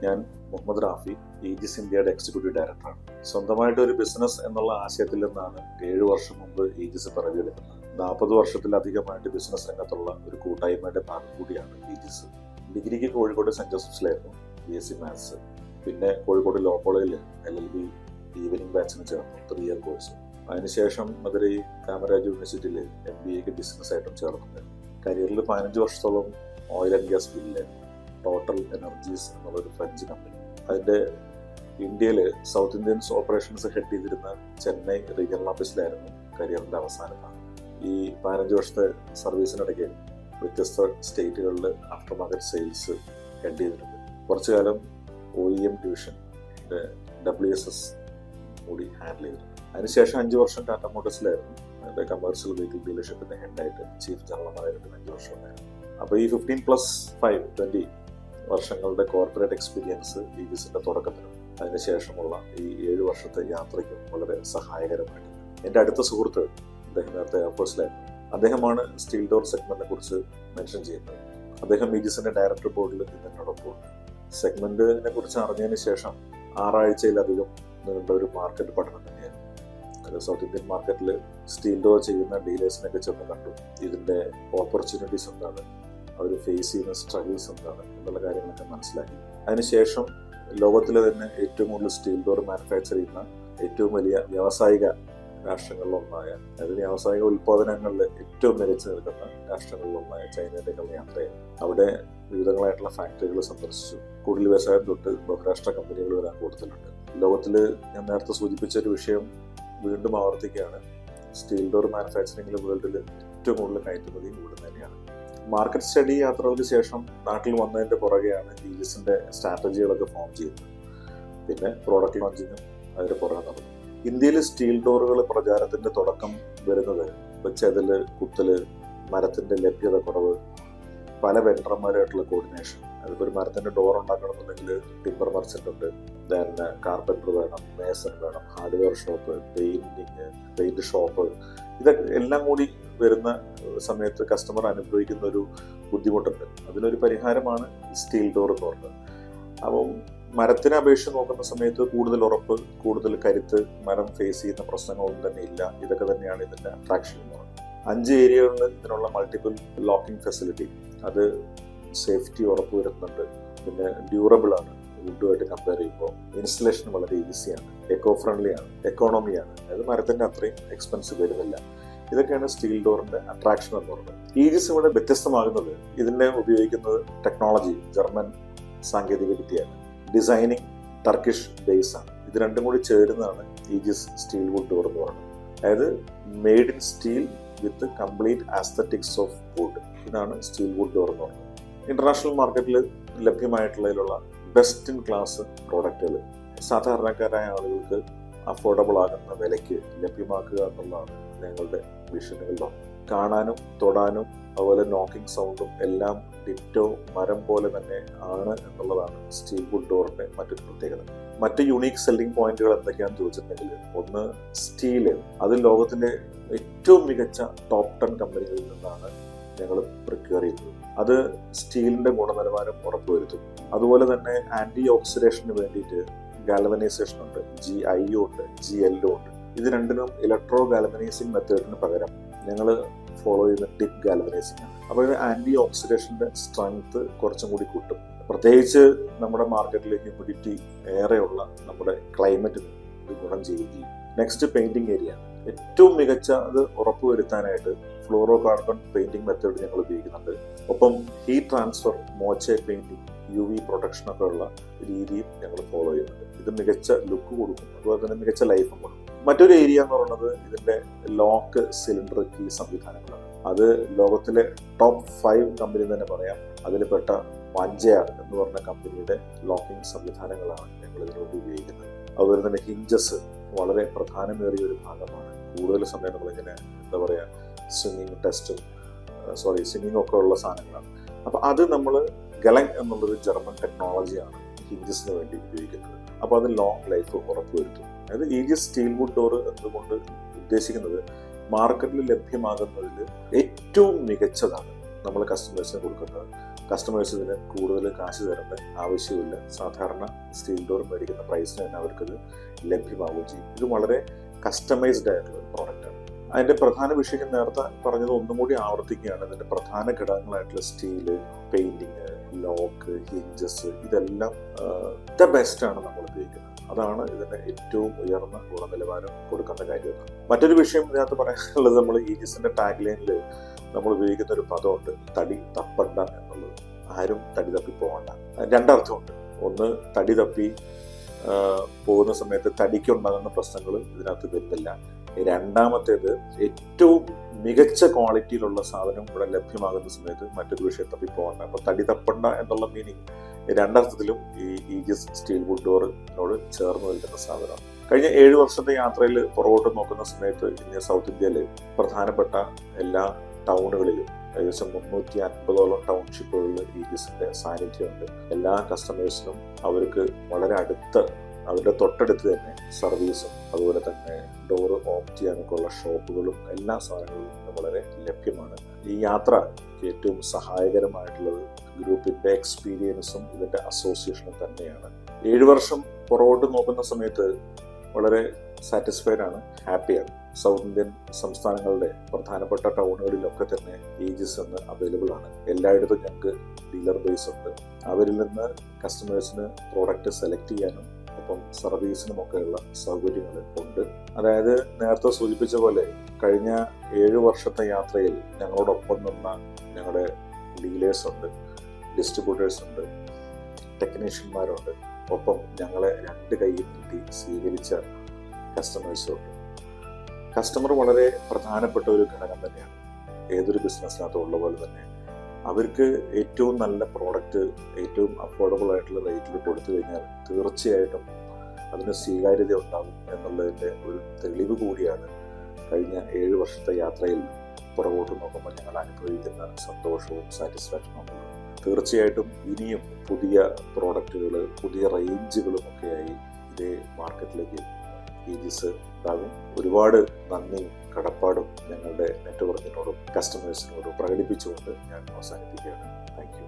ഞാൻ മുഹമ്മദ് റാഫി, ഈജിസ് ഇന്ത്യയുടെ എക്സിക്യൂട്ടീവ് ഡയറക്ടറാണ്. സ്വന്തമായിട്ട് ഒരു ബിസിനസ് എന്നുള്ള ആശയത്തിൽ നിന്നാണ് 7 വർഷം മുമ്പ് ഈജിസ് പിറവിയെടുക്കുന്നത്. 40 വർഷത്തിലധികമായിട്ട് ബിസിനസ് രംഗത്തുള്ള ഒരു കൂട്ടായ്മയുടെ ഭാഗം കൂടിയാണ് ഈജിസ്. ഡിഗ്രിക്ക് കോഴിക്കോട് സെന്റ് ജോസഫ്സിലായിരുന്നു BSc മാത്സ്. പിന്നെ കോഴിക്കോട് ലോ കോളേജിൽ LLB ഈവനിങ് ബാച്ചിന് ചേർന്നു, 3 ഇയർ കോഴ്സ്. അതിനുശേഷം മധുരൈ കാമരാജ് യൂണിവേഴ്സിറ്റിയിൽ MBAക്ക് ബിസിനസ് ആയിട്ടും ചേർന്നിട്ടുണ്ട്. കരിയറിൽ 15 വർഷത്തോളം ഓയിൽ ആൻഡ് ഗ്യാസ് ഫീൽഡിലായിരുന്നു. ടോട്ടൽ എനർജീസ് എന്നുള്ളൊരു ഫ്രഞ്ച് കമ്പനി. അതിൻ്റെ ഇന്ത്യയിൽ സൗത്ത് ഇന്ത്യൻസ് ഓപ്പറേഷൻസ് ഹെഡ് ചെയ്തിരുന്ന ചെന്നൈ റീജിയണൽ ഓഫീസിലായിരുന്നു കരിയറിൻ്റെ അവസാന ഭാഗം. ഈ 15 വർഷത്തെ സർവീസിനിടയ്ക്ക് വ്യത്യസ്ത സ്റ്റേറ്റുകളിൽ ആഫ്റ്റർ മാർക്കറ്റ് സെയിൽസ് ഹെഡ് ചെയ്തിട്ടുണ്ട്. കുറച്ചു കാലം OEM ഡിവിഷൻ WSS കൂടി ഹാൻഡിൽ ചെയ്തിട്ടുണ്ട്. അതിനുശേഷം 5 വർഷം ടാറ്റ മോട്ടോഴ്സിലായിരുന്നു. അതിൻ്റെ കമേഴ്ഷ്യൽ വെഹിക്കിൾ ഡീലർഷിപ്പിൻ്റെ ഹെഡായിട്ട് ചീഫ് ജനറൽ 5 വർഷം ഉണ്ടായിരുന്നു. അപ്പോൾ ഈ 15+5 20 വർഷങ്ങളുടെ കോർപ്പറേറ്റ് എക്സ്പീരിയൻസ് ഈജിസിൻ്റെ തുടക്കത്തിനും അതിനുശേഷമുള്ള ഈ 7 വർഷത്തെ യാത്രയ്ക്കും വളരെ സഹായകരമായിട്ടുണ്ട്. എൻ്റെ അടുത്ത സുഹൃത്ത്, അദ്ദേഹം നേരത്തെ എയർഫോഴ്സിലായിരുന്നു, അദ്ദേഹമാണ് സ്റ്റീൽ ഡോർ സെഗ്മെന്റിനെ കുറിച്ച് മെൻഷൻ ചെയ്യുന്നത്. അദ്ദേഹം ഈജിസിന്റെ ഡയറക്ടർ ബോർഡിൽ എന്നോടൊപ്പം. സെഗ്മെന്റിനെ കുറിച്ച് അറിഞ്ഞതിന് ശേഷം 6 ആഴ്ചയിലധികം നീണ്ട ഒരു മാർക്കറ്റ് പഠനം തന്നെയായിരുന്നു. അത് സൗത്ത് ഇന്ത്യൻ മാർക്കറ്റിൽ സ്റ്റീൽ ഡോർ ചെയ്യുന്ന ഡീലേഴ്സിനൊക്കെ ചെന്ന് കണ്ടു. ഇതിന്റെ ഓപ്പർച്യൂണിറ്റീസ് എന്താണ്, അവർ ഫേസ് ചെയ്യുന്ന സ്ട്രഗിൾസ് എന്താണ് എന്നുള്ള കാര്യങ്ങളൊക്കെ മനസ്സിലാക്കി. അതിനുശേഷം ലോകത്തിലെ തന്നെ ഏറ്റവും കൂടുതൽ സ്റ്റീൽ ഡോർ മാനുഫാക്ചർ ചെയ്യുന്ന ഏറ്റവും വലിയ വ്യാവസായിക രാഷ്ട്രങ്ങളിലൊന്നായ, അതായത് വ്യാവസായിക ഉൽപ്പാദനങ്ങളിൽ ഏറ്റവും മികച്ചു നിൽക്കുന്ന രാഷ്ട്രങ്ങളിലൊന്നായ ചൈനയിലേക്കുള്ള യാത്രയായി. അവിടെ വിവിധങ്ങളായിട്ടുള്ള ഫാക്ടറികൾ സന്ദർശിച്ചു. കൂടുതൽ വ്യവസായം തൊട്ട് ബഹുരാഷ്ട്ര കമ്പനികൾ വരാൻ കൂടുതലുണ്ട്. ലോകത്തിൽ ഞാൻ നേരത്തെ സൂചിപ്പിച്ച ഒരു വിഷയം വീണ്ടും ആവർത്തിക്കുകയാണ്. സ്റ്റീൽ ഡോർ മാനുഫാക്ചറിംഗിൽ വേൾഡിൽ ഏറ്റവും കൂടുതൽ കയറ്റുമതിയും ഇവിടെ തന്നെയാണ്. മാർക്കറ്റ് സ്റ്റഡി യാത്രകൾക്ക് ശേഷം നാട്ടിൽ വന്നതിൻ്റെ പുറകെയാണ് ഈജിസിൻ്റെ സ്ട്രാറ്റജികളൊക്കെ ഫോം ചെയ്യുന്നത്. പിന്നെ പ്രോഡക്റ്റ് ലോഞ്ചിങ്ങും അതിന് പുറകെ നടന്നു. ഇന്ത്യയിൽ സ്റ്റീൽ ഡോറുകൾ പ്രചാരത്തിൻ്റെ തുടക്കം വരുന്നത് ചെതല്, കുത്തല്, മരത്തിൻ്റെ ലഭ്യത കുറവ്, പല വെണ്ടർമാരുമായിട്ടുള്ള കോർഡിനേഷൻ. അതിപ്പോൾ ഒരു മരത്തിൻ്റെ ഡോർ ഉണ്ടാക്കണമെന്നുണ്ടെങ്കിൽ ടിമ്പർ മർച്ചൻ്റ് ഉണ്ട്, കാർപ്പൻറ്റർ വേണം, മേസൺ വേണം, ഹാർഡ്വെയർ ഷോപ്പ്, പെയിൻറ് ഷോപ്പ്. ഇതൊക്കെ എല്ലാം കൂടി വരുന്ന സമയത്ത് കസ്റ്റമർ അനുഭവിക്കുന്ന ഒരു ബുദ്ധിമുട്ടുണ്ട്. അതിനൊരു പരിഹാരമാണ് സ്റ്റീൽ ഡോർ എന്ന് പറഞ്ഞത്. അപ്പം മരത്തിനെ അപേക്ഷിച്ച് നോക്കുന്ന സമയത്ത് കൂടുതൽ ഉറപ്പ്, കൂടുതൽ കരുത്ത്, മരം ഫേസ് ചെയ്യുന്ന പ്രശ്നങ്ങളൊന്നും തന്നെ ഇല്ല. ഇതൊക്കെ തന്നെയാണ് ഇതിൻ്റെ അട്രാക്ഷൻ എന്ന് പറയുന്നത്. 5 ഏരിയകളിൽ ഇതിനുള്ള മൾട്ടിപ്പിൾ ലോക്കിംഗ് ഫെസിലിറ്റി, അത് സേഫ്റ്റി ഉറപ്പ് വരുന്നുണ്ട്. പിന്നെ ഡ്യൂറബിൾ ആണ്, വുഡുമായിട്ട് കമ്പയർ ചെയ്യുമ്പോൾ. ഇൻസ്റ്റലേഷൻ വളരെ ഈസിയാണ്, എക്കോ ഫ്രണ്ട്ലി ആണ്, എക്കോണമി ആണ്. അതായത് മരത്തിൻ്റെ അത്രയും എക്സ്പെൻസ് വരുന്നില്ല. ഇതൊക്കെയാണ് സ്റ്റീൽ ഡോറിന്റെ അട്രാക്ഷൻ എന്ന് പറയുന്നത്. ഈജിസ് ഇവിടെ വ്യത്യസ്തമാകുന്നത് ഇതിനെ ഉപയോഗിക്കുന്നത് ടെക്നോളജി, ജർമ്മൻ സാങ്കേതിക വിദ്യയാണ്. ഡിസൈനിങ് ടർക്കിഷ് ബേസ് ആണ്. ഇത് രണ്ടും കൂടി ചേരുന്നതാണ് ഈജിസ് സ്റ്റീൽ വുഡ് ഡോർ എന്ന് പറയുന്നത്. അതായത് made in steel with complete aesthetics of wood. ഇതാണ് സ്റ്റീൽ വുഡ് ഡോർ എന്ന് പറയുന്നത്. ഇന്റർനാഷണൽ മാർക്കറ്റിൽ ലഭ്യമായിട്ടുള്ളതിലുള്ള ബെസ്റ്റ് ഇൻ ക്ലാസ് പ്രോഡക്റ്റുകൾ സാധാരണക്കാരായ ആളുകൾക്ക് അഫോർഡബിൾ ആകുന്ന വിലയ്ക്ക് ലഭ്യമാക്കുക എന്നുള്ളതാണ് ഞങ്ങളുടെ വിഷനുകളിലൊന്ന്. കാണാനും തൊടാനും അതുപോലെ നോക്കിംഗ് സൗണ്ടും എല്ലാം ഡിറ്റോ മരം പോലെ തന്നെ ആണ് എന്നുള്ളതാണ് സ്റ്റീൽ വുഡ് ഡോറിന്റെ മറ്റൊരു പ്രത്യേകത. മറ്റ് യുണീക്ക് സെല്ലിംഗ് പോയിന്റുകൾ എന്തൊക്കെയാണെന്ന് ചോദിച്ചിട്ടുണ്ടെങ്കിൽ, ഒന്ന് സ്റ്റീല്. അത് ലോകത്തിലെ ഏറ്റവും മികച്ച ടോപ്പ് 10 കമ്പനികളിൽ നിന്നാണ് ഞങ്ങൾ പ്രിക്യൂർ ചെയ്യുന്നത്. അത് സ്റ്റീലിന്റെ ഗുണനിലവാരം ഉറപ്പുവരുത്തും. അതുപോലെ തന്നെ ആന്റി ഓക്സിഡേഷന് വേണ്ടിയിട്ട് ഗാൽവനൈസേഷൻ ഉണ്ട്, GIO ഉണ്ട്, GLO ഉണ്ട്. ഇത് രണ്ടിനും ഇലക്ട്രോ ഗാൽവനൈസിങ് മെത്തേഡിന് പകരം ഞങ്ങൾ ഫോളോ ചെയ്യുന്ന ടിപ്പ് ഗാൽവനൈസിങ് ആണ്. അപ്പോൾ ഇത് ആന്റി ഓക്സിഡേഷന്റെ സ്ട്രെങ്ത് കുറച്ചും കൂടി കൂട്ടും. പ്രത്യേകിച്ച് നമ്മുടെ മാർക്കറ്റിൽ ഹ്യൂമിഡിറ്റി ഏറെയുള്ള നമ്മുടെ ക്ലൈമറ്റിന് ഇത് ഗുണം ചെയ്യുകയും. Next painting area. ഏറ്റവും മികച്ച അത് ഉറപ്പുവരുത്താനായിട്ട് ഫ്ലോറോ കാർബൺ പെയിന്റിംഗ് മെത്തേഡ് ഞങ്ങൾ ഉപയോഗിക്കുന്നുണ്ട്. ഒപ്പം ഹീറ്റ് ട്രാൻസ്ഫർ, മോച്ചെ പെയിന്റിംഗ്, UV പ്രൊട്ടക്ഷൻ ഒക്കെ ഉള്ള രീതിയും ഞങ്ങൾ ഫോളോ ചെയ്യുന്നുണ്ട്. ഇത് മികച്ച ലുക്ക് കൊടുക്കും, അതുപോലെ തന്നെ മികച്ച ലൈഫും കൊടുക്കും. മറ്റൊരു ഏരിയ എന്ന് പറയുന്നത് ഇതിന്റെ ലോക്ക് സിലിണ്ടർ കീ സംവിധാനങ്ങളാണ്. അത് ലോകത്തിലെ ടോപ്പ് 5 കമ്പനി തന്നെ പറയാം. അതിൽ പെട്ട പഞ്ചയാർ എന്ന് പറഞ്ഞ കമ്പനിയുടെ ലോക്കിംഗ് സംവിധാനങ്ങളാണ് ഞങ്ങൾ ഇതിനുവേണ്ടി ഉപയോഗിക്കുന്നത്. അതുപോലെ തന്നെ ഹിഞ്ചസ് വളരെ പ്രധാനമേറിയ ഒരു ഭാഗമാണ്. കൂടുതൽ സമയം നമ്മളിങ്ങനെ സ്വിങ്ങിങ് ഒക്കെ ഉള്ള സാധനങ്ങളാണ്. അപ്പോൾ അത് നമ്മൾ ഗലങ് എന്നുള്ളൊരു ജർമ്മൻ ടെക്നോളജിയാണ് ഹിഞ്ചസിന് വേണ്ടി ഉപയോഗിക്കുന്നത്. അപ്പോൾ അത് ലോങ് ലൈഫ് ഉറപ്പുവരുത്തും. അതായത് ഈജിസ് സ്റ്റീൽ വുഡ് ഡോർ എന്നതുകൊണ്ട് ഉദ്ദേശിക്കുന്നത് മാർക്കറ്റിൽ ലഭ്യമാകുന്നതിൽ ഏറ്റവും മികച്ചതാണ്. നമ്മൾ കസ്റ്റമേഴ്സിന് കൊടുക്കുന്നത്. കസ്റ്റമേഴ്സ് ഇതിന് കൂടുതൽ കാശ് തരേണ്ട ആവശ്യമില്ല. സാധാരണ സ്റ്റീൽ ഡോർ മേടിക്കുന്ന പ്രൈസിന് തന്നെ അവർക്കത് ലഭ്യമാവുകയും ചെയ്യും. ഇത് വളരെ കസ്റ്റമൈസ്ഡ് ആയിട്ടുള്ള ഒരു പ്രോഡക്റ്റാണ്. അതിൻ്റെ പ്രധാന വിഷയം നേരത്തെ പറഞ്ഞത് ഒന്നും കൂടി ആവർത്തിക്കുകയാണ്. ഇതിൻ്റെ പ്രധാന ഘടകങ്ങളായിട്ടുള്ള സ്റ്റീല്, പെയിൻറ്റിങ്, ലോക്ക്, ഹിഞ്ചസ്, ഇതെല്ലാം ദ ബെസ്റ്റാണ് നമ്മൾ ഉപയോഗിക്കുന്നത്. അതാണ് ഇതിൻ്റെ ഏറ്റവും ഉയർന്ന ഗുണനിലവാരം കൊടുക്കുന്ന കാര്യം. മറ്റൊരു വിഷയം ഇതിനകത്ത് പറയാനുള്ളത്, നമ്മൾ ഈജിസിൻ്റെ ടാഗ് ലൈനിൽ നമ്മൾ ഉപയോഗിക്കുന്ന ഒരു പദമുണ്ട്, തടി തപ്പണ്ട എന്നുള്ളത്. ആരും തടി തപ്പി പോകണ്ട. രണ്ടർത്ഥമുണ്ട്. ഒന്ന്, തടി തപ്പി പോകുന്ന സമയത്ത് തടിക്കുണ്ടാകുന്ന പ്രശ്നങ്ങൾ ഇതിനകത്ത് വരുന്നില്ല. രണ്ടാമത്തേത്, ഏറ്റവും മികച്ച ക്വാളിറ്റിയിലുള്ള സാധനം ഇവിടെ ലഭ്യമാകുന്ന സമയത്ത് മറ്റൊരു വിഷയം തപ്പി പോകണ്ട. അപ്പം തടി തപ്പണ്ട എന്നുള്ള മീനിങ് രണ്ടർത്ഥത്തിലും ഈ ഈജിസ് സ്റ്റീൽ വുഡ് ഡോറിനോട് ചേർന്ന് നിൽക്കുന്ന സാധനമാണ്. കഴിഞ്ഞ 7 വർഷത്തെ യാത്രയിൽ പുറകോട്ട് നോക്കുന്ന സമയത്ത് ഇന്ന് സൗത്ത് ഇന്ത്യയിൽ പ്രധാനപ്പെട്ട എല്ലാ ടൗണുകളിലും ഏകദേശം 350ഓളം ടൗൺഷിപ്പുകളിൽ ഈജിസിന്റെ സാന്നിധ്യമുണ്ട്. എല്ലാ കസ്റ്റമേഴ്സിനും അവർക്ക് വളരെ അവരുടെ തൊട്ടടുത്ത് തന്നെ സർവീസും അതുപോലെ തന്നെ ഡോറ് ഓഫ് ചെയ്യാനൊക്കെ ഉള്ള ഷോപ്പുകളും എല്ലാ സാധനങ്ങളും വളരെ ലഭ്യമാണ്. ഈ യാത്ര ഏറ്റവും സഹായകരമായിട്ടുള്ളത് ഗ്രൂപ്പിന്റെ എക്സ്പീരിയൻസും ഇതിന്റെ അസോസിയേഷനും തന്നെയാണ്. 7 വർഷം പുറകോട്ട് നോക്കുന്ന സമയത്ത് വളരെ സാറ്റിസ്ഫൈഡ് ആണ്, ഹാപ്പിയാണ്. സൗത്ത് ഇന്ത്യൻ സംസ്ഥാനങ്ങളുടെ പ്രധാനപ്പെട്ട ടൗണുകളിലൊക്കെ തന്നെ ഈജിസ് എന്ന് അവൈലബിൾ ആണ്. എല്ലായിടത്തും ഞങ്ങൾക്ക് ഡീലർ ബേസ് ഉണ്ട്. അവരിൽ നിന്ന് കസ്റ്റമേഴ്സിന് പ്രോഡക്റ്റ് സെലക്ട് ചെയ്യാനും ഒപ്പം സർവീസിനുമൊക്കെയുള്ള സൗകര്യങ്ങൾ ഉണ്ട്. അതായത് നേരത്തെ സൂചിപ്പിച്ച പോലെ കഴിഞ്ഞ 7 വർഷത്തെ യാത്രയിൽ ഞങ്ങളോടൊപ്പം നിന്ന ഞങ്ങളുടെ ഡീലേഴ്സ് ഉണ്ട്, ഡിസ്ട്രിബ്യൂട്ടേഴ്സ് ഉണ്ട്, ടെക്നീഷ്യന്മാരുണ്ട്, ഒപ്പം ഞങ്ങളെ 2 കൈയിൽ നീട്ടി സ്വീകരിച്ച കസ്റ്റമേഴ്സും ഉണ്ട്. കസ്റ്റമർ വളരെ പ്രധാനപ്പെട്ട ഒരു ഘടകം തന്നെയാണ്. ഏതൊരു ബിസിനസ്സിനകത്തും ഉള്ള പോലെ തന്നെ അവർക്ക് ഏറ്റവും നല്ല പ്രോഡക്റ്റ് ഏറ്റവും അഫോർഡബിൾ ആയിട്ടുള്ള റേറ്റിൽ കൊടുത്തു കഴിഞ്ഞാൽ തീർച്ചയായിട്ടും അതിന് സ്വീകാര്യത ഉണ്ടാകും എന്നുള്ളതിൻ്റെ ഒരു തെളിവ് കൂടിയാണ് കഴിഞ്ഞ 7 വർഷത്തെ യാത്രയിൽ പുറകോട്ട് നോക്കുമ്പോൾ ഞങ്ങൾ അനുഭവിക്കുന്ന സന്തോഷവും സാറ്റിസ്ഫാക്ഷനും. തീർച്ചയായിട്ടും ഇനിയും പുതിയ പ്രോഡക്റ്റുകൾ, പുതിയ റേഞ്ചുകളും ഒക്കെയായി ഇതേ മാർക്കറ്റിലേക്ക് ഈജിസ് ഉണ്ടാകും. ഒരുപാട് നന്ദിയും കടപ്പാടും ഞങ്ങളുടെ നെറ്റ്വർക്കിനോടും കസ്റ്റമേഴ്സിനോടും പ്രകടിപ്പിച്ചുകൊണ്ട് ഞാൻ അവസാനിപ്പിക്കുകയാണ്. Thank you.